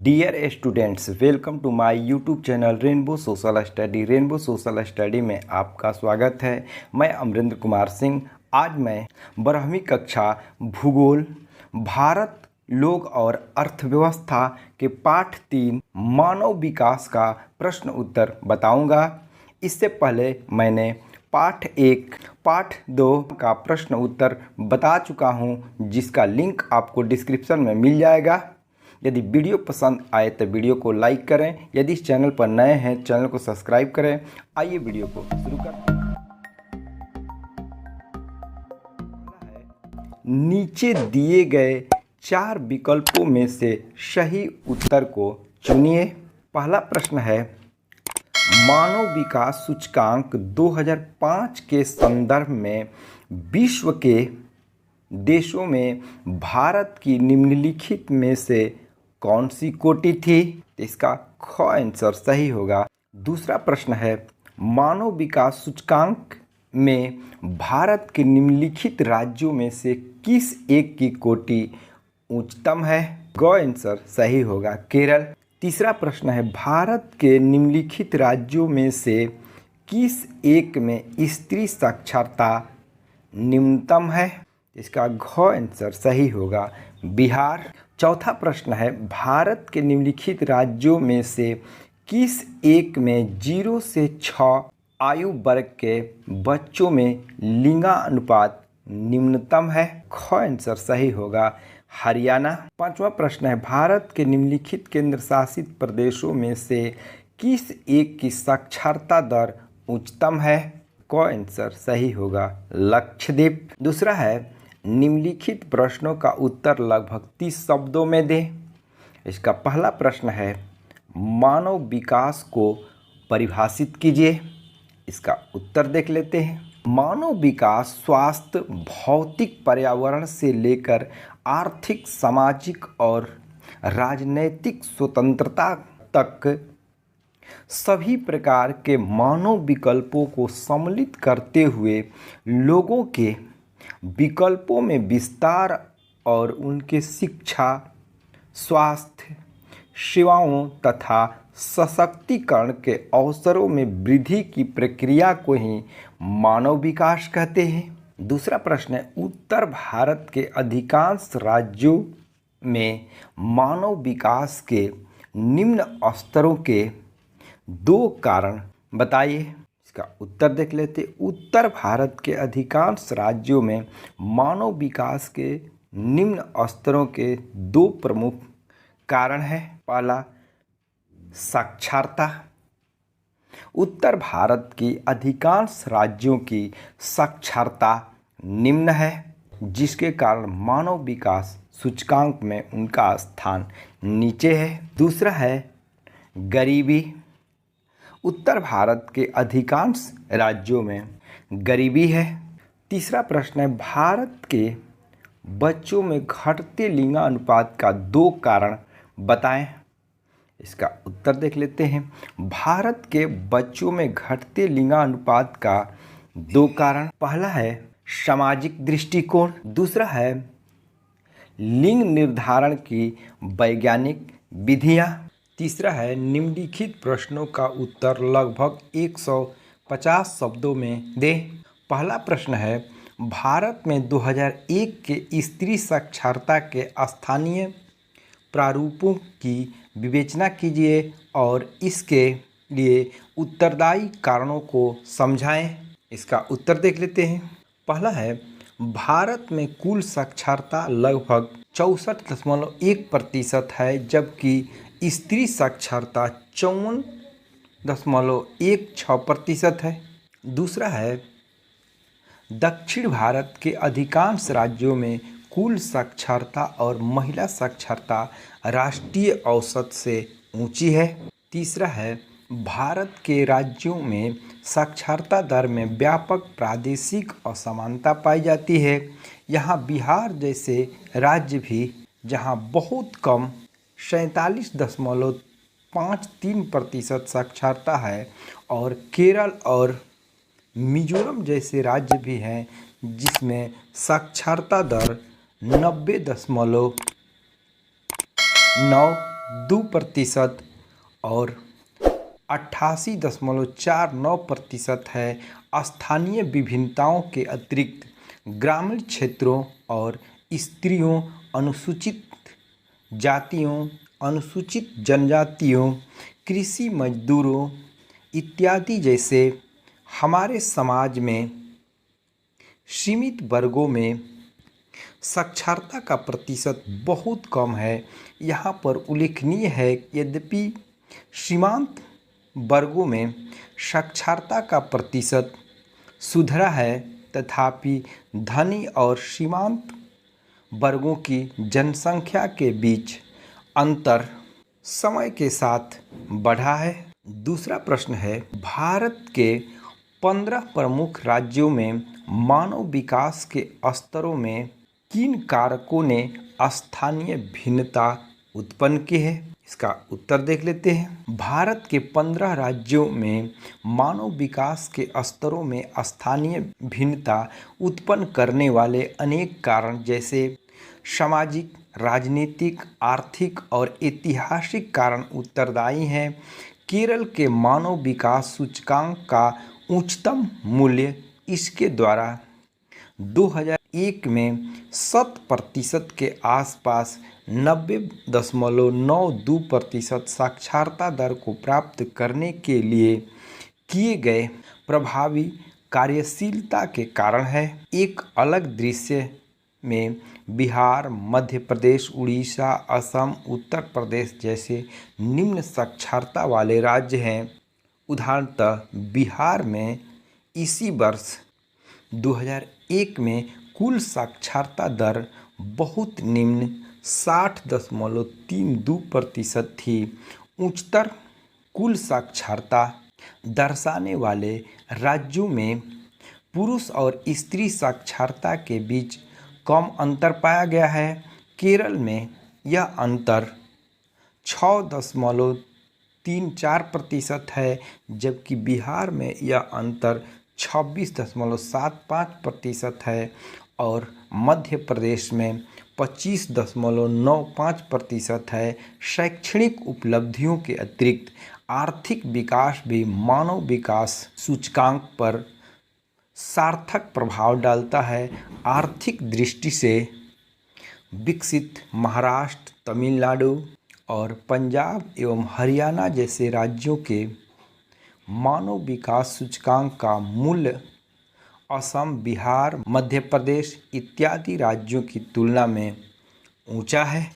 Dear students, welcome to my YouTube channel Rainbow Social Study. Rainbow Social Study में आपका स्वागत है। मैं अमरेंद्र कुमार सिंह। आज मैं 12वीं कक्षा भूगोल, भारत, लोक और अर्थव्यवस्था के पाठ 3 मानव विकास का प्रश्न उत्तर बताऊंगा। इससे पहले मैंने पाठ 1, पाठ 2 का प्रश्न उत्तर बता चुका हूं, जिसका लिंक आपको डिस्क्रिप्शन में मिल जाएगा। यदि वीडियो पसंद आए तो वीडियो को लाइक करें। यदि इस चैनल पर नए हैं, चैनल को सब्सक्राइब करें। आइए वीडियो को शुरू करते हैं। नीचे दिए गए 4 विकल्पों में से सही उत्तर को चुनिए। पहला प्रश्न है, मानव विकास सूचकांक 2005 के संदर्भ में विश्व के देशों में भारत की निम्नलिखित में से कौन सी कोटि थी? इसका ख आंसर सही होगा। दूसरा प्रश्न है, मानव विकास सूचकांक में भारत के निम्नलिखित राज्यों में से किस एक की कोटि उच्चतम है? ग आंसर सही होगा, केरल। तीसरा प्रश्न है, भारत के निम्नलिखित राज्यों में से किस एक में स्त्री साक्षरता निम्नतम है? इसका घ आंसर सही होगा, बिहार। चौथा प्रश्न है, भारत के निम्नलिखित राज्यों में से किस एक में 0 से 6 आयु वर्ग के बच्चों में लिंगानुपात निम्नतम है? ख आंसर सही होगा, हरियाणा। पांचवा प्रश्न है, भारत के निम्नलिखित केंद्र शासित प्रदेशों में से किस एक की साक्षरता दर उच्चतम है? क आंसर सही होगा, लक्षद्वीप। दूसरा है, निम्नलिखित प्रश्नों का उत्तर लगभग 30 शब्दों में दें। इसका पहला प्रश्न है, मानव विकास को परिभाषित कीजिए। इसका उत्तर देख लेते हैं। मानव विकास स्वास्थ्य, भौतिक, पर्यावरण से लेकर आर्थिक, सामाजिक और राजनैतिक स्वतंत्रता तक सभी प्रकार के मानव विकल्पों को सम्मिलित करते हुए लोगों के विकल्पों में विस्तार और उनके शिक्षा, स्वास्थ्य सेवाओं तथा सशक्तिकरण के अवसरों में वृद्धि की प्रक्रिया को ही मानव विकास कहते हैं। दूसरा प्रश्न है, उत्तर भारत के अधिकांश राज्यों में मानव विकास के निम्न स्तरों के 2 कारण बताइए। इसका उत्तर देख लेते। उत्तर भारत के अधिकांश राज्यों में मानव विकास के निम्न स्तरों के 2 प्रमुख कारण हैं। पहला, साक्षरता। उत्तर भारत की अधिकांश राज्यों की साक्षरता निम्न है, जिसके कारण मानव विकास सूचकांक में उनका स्थान नीचे है। दूसरा है, गरीबी। उत्तर भारत के अधिकांश राज्यों में गरीबी है। तीसरा प्रश्न है, भारत के बच्चों में घटते लिंगानुपात का 2 कारण बताएं। इसका उत्तर देख लेते हैं। भारत के बच्चों में घटते लिंगानुपात का 2 कारण, पहला है सामाजिक दृष्टिकोण, दूसरा है लिंग निर्धारण की वैज्ञानिक विधियां, तीसरा है निम्नलिखित प्रश्नों का उत्तर लगभग 150 शब्दों में दें। पहला प्रश्न है, भारत में 2001 के स्त्री साक्षरता के स्थानीय प्रारूपों की विवेचना कीजिए और इसके लिए उत्तरदायी कारणों को समझाएं। इसका उत्तर देख लेते हैं। पहला है, भारत में कुल साक्षरता लगभग 64.1% है, जबकि स्त्री साक्षरता 54.16% है। दूसरा है, दक्षिण भारत के अधिकांश राज्यों में कुल साक्षरता और महिला साक्षरता राष्ट्रीय औसत से ऊंची है। तीसरा है, भारत के राज्यों में साक्षरता दर में व्यापक प्रादेशिक असमानता पाई जाती है। यहाँ बिहार जैसे राज्य भी, जहाँ बहुत कम 47.53% साक्षरता है, और केरल और मिजोरम जैसे राज्य भी हैं जिसमें साक्षरता दर 90.9 2% और 88.49% है। स्थानीय विभिन्नताओं के अतिरिक्त ग्रामीण क्षेत्रों और स्त्रियों, अनुसूचित जातियों, अनुसूचित जनजातियों, कृषि मजदूरों इत्यादि जैसे हमारे समाज में सीमित वर्गों में साक्षरता का प्रतिशत बहुत कम है। यहाँ पर उल्लेखनीय है यद्यपि सीमांत वर्गों में साक्षरता का प्रतिशत सुधरा है, तथापि धनी और सीमांत वर्गों की जनसंख्या के बीच अंतर समय के साथ बढ़ा है। दूसरा प्रश्न है, भारत के 15 प्रमुख राज्यों में मानव विकास के स्तरों में किन कारकों ने स्थानीय भिन्नता उत्पन्न की है? इसका उत्तर देख लेते हैं। भारत के 15 राज्यों में मानव विकास के स्तरों में स्थानीय भिन्नता उत्पन्न करने वाले अनेक कारण जैसे सामाजिक, राजनीतिक, आर्थिक और ऐतिहासिक कारण उत्तरदायी हैं। केरल के मानव विकास सूचकांक का उच्चतम मूल्य इसके द्वारा 2001 में 100% के आसपास 90.92% साक्षरता दर को प्राप्त करने के लिए किए गए प्रभावी कार्यशीलता के कारण है। एक अलग दृश्य में बिहार, मध्य प्रदेश, उड़ीसा, असम, उत्तर प्रदेश जैसे निम्न साक्षरता वाले राज्य हैं। उदाहरणतः बिहार में इसी वर्ष 2001 में कुल साक्षरता दर बहुत निम्न 60.32% थी। उच्चतर कुल साक्षरता दर्शाने वाले राज्यों में पुरुष और स्त्री साक्षरता के बीच कम अंतर पाया गया है। केरल में यह अंतर 6.34% है, जबकि बिहार में यह अंतर 26.75% है और मध्य प्रदेश में 25.95% है। शैक्षणिक उपलब्धियों के अतिरिक्त आर्थिक विकास भी मानव विकास सूचकांक पर सार्थक प्रभाव डालता है। आर्थिक दृष्टि से विकसित महाराष्ट्र, तमिलनाडु और पंजाब एवं हरियाणा जैसे राज्यों के मानव विकास सूचकांक का मूल्य असम, बिहार, मध्य प्रदेश इत्यादि राज्यों की तुलना में ऊंचा है।